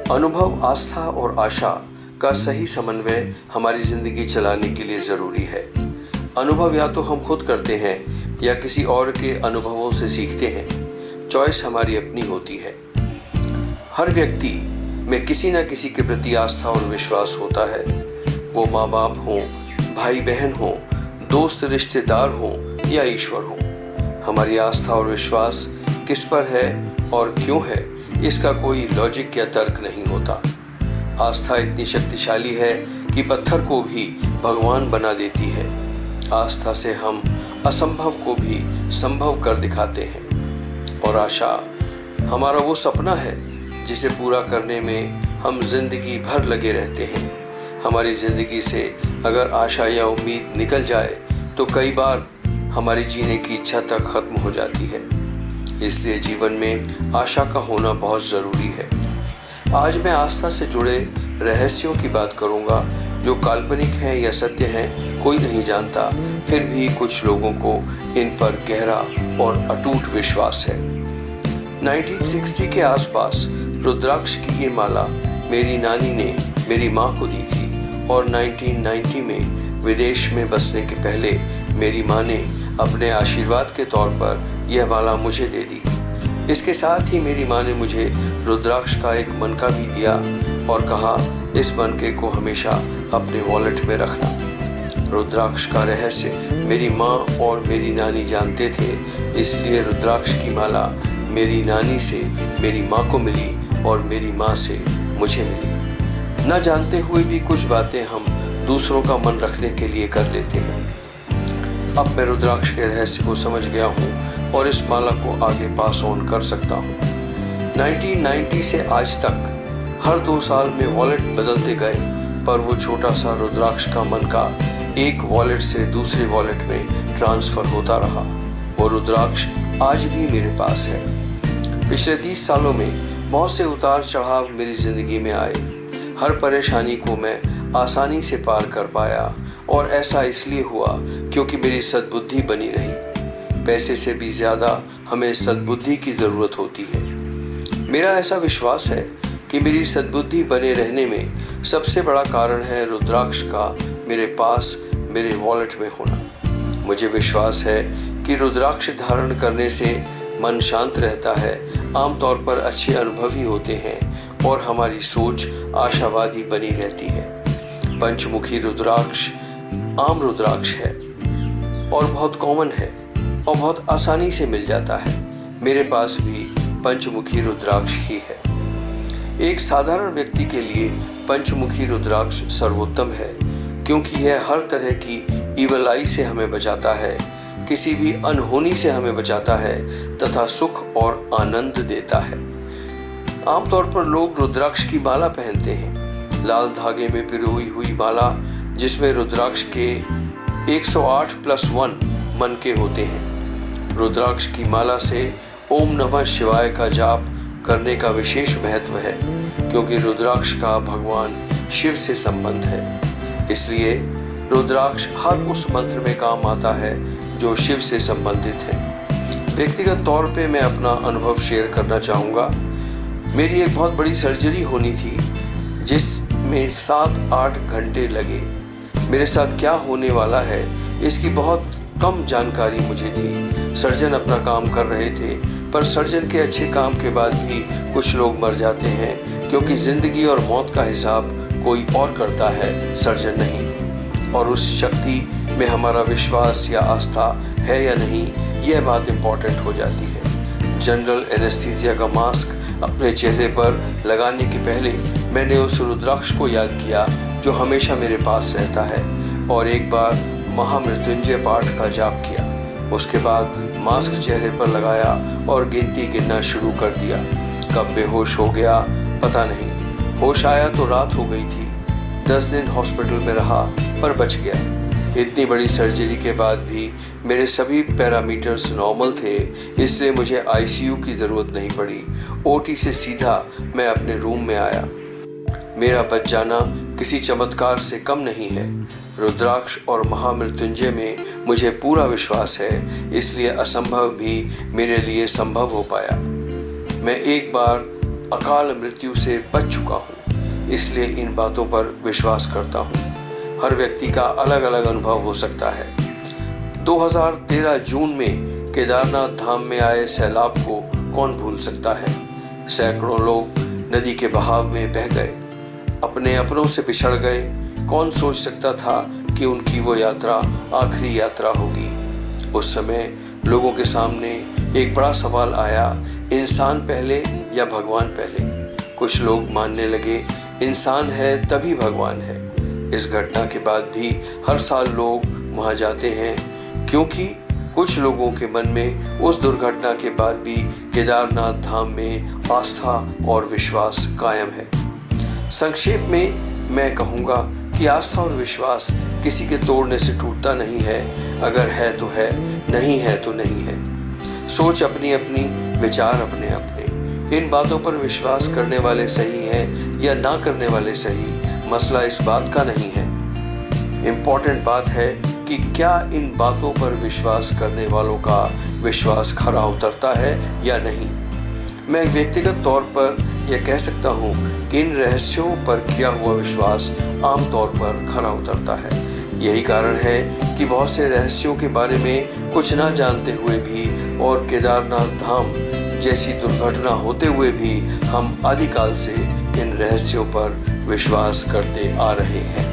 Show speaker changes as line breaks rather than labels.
अनुभव, आस्था और आशा का सही समन्वय हमारी जिंदगी चलाने के लिए जरूरी है। अनुभव या तो हम खुद करते हैं या किसी और के अनुभवों से सीखते हैं। चॉइस हमारी अपनी होती है। हर व्यक्ति में किसी न किसी के प्रति आस्था और विश्वास होता है। वो माँ बाप हों, भाई बहन हों, दोस्त रिश्तेदार हों या ईश्वर हों। हमारी आस्था और विश्वास किस पर है और क्यों है, इसका कोई लॉजिक या तर्क नहीं होता। आस्था इतनी शक्तिशाली है कि पत्थर को भी भगवान बना देती है। आस्था से हम असंभव को भी संभव कर दिखाते हैं। और आशा हमारा वो सपना है जिसे पूरा करने में हम जिंदगी भर लगे रहते हैं। हमारी जिंदगी से अगर आशा या उम्मीद निकल जाए तो कई बार हमारी जीने की इच्छा तक खत्म हो जाती है। इसलिए जीवन में आशा का होना बहुत ज़रूरी है। आज मैं आस्था से जुड़े रहस्यों की बात करूंगा जो काल्पनिक हैं या सत्य हैं, कोई नहीं जानता। फिर भी कुछ लोगों को इन पर गहरा और अटूट विश्वास है। 1960 के आसपास रुद्राक्ष की ये माला मेरी नानी ने मेरी माँ को दी थी और 1990 में विदेश में बसने के पहले मेरी माँ ने अपने आशीर्वाद के तौर पर यह माला मुझे दे दी। इसके साथ ही मेरी माँ ने मुझे रुद्राक्ष का एक मनका भी दिया और कहा, इस मनके को हमेशा अपने वॉलेट में रखना। रुद्राक्ष का रहस्य मेरी माँ और मेरी नानी जानते थे, इसलिए रुद्राक्ष की माला मेरी नानी से मेरी माँ को मिली और मेरी माँ से मुझे मिली। न जानते हुए भी कुछ बातें हम दूसरों का मन रखने के लिए कर लेते हैं। अब मैं रुद्राक्ष के रहस्य को समझ गया हूँ और इस माला को आगे पास ऑन कर सकता हूँ। 1990 से आज तक हर 2 साल में वॉलेट बदलते गए, पर वो छोटा सा रुद्राक्ष का मनका एक वॉलेट से दूसरे वॉलेट में ट्रांसफ़र होता रहा। वो रुद्राक्ष आज भी मेरे पास है। पिछले 30 सालों में बहुत से उतार चढ़ाव मेरी ज़िंदगी में आए। हर परेशानी को मैं आसानी से पार कर पाया और ऐसा इसलिए हुआ क्योंकि मेरी सद्बुद्धि बनी रही। पैसे से भी ज़्यादा हमें सद्बुद्धि की ज़रूरत होती है। मेरा ऐसा विश्वास है कि मेरी सद्बुद्धि बने रहने में सबसे बड़ा कारण है रुद्राक्ष का मेरे पास मेरे वॉलेट में होना। मुझे विश्वास है कि रुद्राक्ष धारण करने से मन शांत रहता है, आमतौर पर अच्छे अनुभव ही होते हैं और हमारी सोच आशावादी बनी रहती है। पंचमुखी रुद्राक्ष आम रुद्राक्ष है और बहुत कॉमन है और बहुत आसानी से मिल जाता है। मेरे पास भी पंचमुखी रुद्राक्ष ही है। एक साधारण व्यक्ति के लिए पंचमुखी रुद्राक्ष सर्वोत्तम है क्योंकि यह हर तरह की ईवल आई से हमें बचाता है, किसी भी अनहोनी से हमें बचाता है तथा सुख और आनंद देता है। आमतौर पर लोग रुद्राक्ष की माला पहनते हैं, लाल धागे में पिरोई हुई माला जिसमें रुद्राक्ष के 108+1 मनके होते हैं। रुद्राक्ष की माला से ओम नमः शिवाय का जाप करने का विशेष महत्व है क्योंकि रुद्राक्ष का भगवान शिव से संबंध है। इसलिए रुद्राक्ष हर उस मंत्र में काम आता है जो शिव से संबंधित है। व्यक्तिगत तौर पे मैं अपना अनुभव शेयर करना चाहूँगा। मेरी एक बहुत बड़ी सर्जरी होनी थी जिसमें 7-8 घंटे लगे। मेरे साथ क्या होने वाला है इसकी बहुत कम जानकारी मुझे थी। सर्जन अपना काम कर रहे थे, पर सर्जन के अच्छे काम के बाद भी कुछ लोग मर जाते हैं क्योंकि ज़िंदगी और मौत का हिसाब कोई और करता है, सर्जन नहीं। और उस शक्ति में हमारा विश्वास या आस्था है या नहीं, यह बात इम्पॉर्टेंट हो जाती है। जनरल एनेस्थीसिया का मास्क अपने चेहरे पर लगाने के पहले मैंने उस रुद्राक्ष को याद किया जो हमेशा मेरे पास रहता है और एक बार महामृत्युंजय पाठ का जाप किया। उसके बाद मास्क चेहरे पर लगाया और गिनती गिनना शुरू कर दिया। कब बेहोश हो गया पता नहीं। होश आया तो रात हो गई थी। 10 दिन हॉस्पिटल में रहा पर बच गया। इतनी बड़ी सर्जरी के बाद भी मेरे सभी पैरामीटर्स नॉर्मल थे, इसलिए मुझे आईसीयू की ज़रूरत नहीं पड़ी। ओटी से सीधा मैं अपने रूम में आया। मेरा बच जाना किसी चमत्कार से कम नहीं है। रुद्राक्ष और महामृत्युंजय में मुझे पूरा विश्वास है, इसलिए असंभव भी मेरे लिए संभव हो पाया। मैं एक बार अकाल मृत्यु से बच चुका हूँ, इसलिए इन बातों पर विश्वास करता हूँ। हर व्यक्ति का अलग अलग अनुभव हो सकता है। 2013 जून में केदारनाथ धाम में आए सैलाब को कौन भूल सकता है। सैकड़ों लोग नदी के बहाव में बह गए, अपने अपनों से बिछड़ गए। कौन सोच सकता था कि उनकी वो यात्रा आखिरी यात्रा होगी। उस समय लोगों के सामने एक बड़ा सवाल आया, इंसान पहले या भगवान पहले। कुछ लोग मानने लगे इंसान है तभी भगवान है। इस घटना के बाद भी हर साल लोग वहां जाते हैं, क्योंकि कुछ लोगों के मन में उस दुर्घटना के बाद भी केदारनाथ धाम में आस्था और विश्वास कायम है। संक्षेप में मैं कहूँगा कि आस्था और विश्वास किसी के तोड़ने से टूटता नहीं है। अगर है तो है, नहीं है तो नहीं है। सोच अपनी अपनी, विचार अपने अपने। इन बातों पर विश्वास करने वाले सही हैं या ना करने वाले सही, मसला इस बात का नहीं है। इम्पोर्टेंट बात है कि क्या इन बातों पर विश्वास करने वालों का विश्वास खरा उतरता है या नहीं। मैं व्यक्तिगत तौर पर यह कह सकता हूँ कि इन रहस्यों पर किया हुआ विश्वास आमतौर पर खरा उतरता है। यही कारण है कि बहुत से रहस्यों के बारे में कुछ ना जानते हुए भी और केदारनाथ धाम जैसी दुर्घटना होते हुए भी हम आदिकाल से इन रहस्यों पर विश्वास करते आ रहे हैं।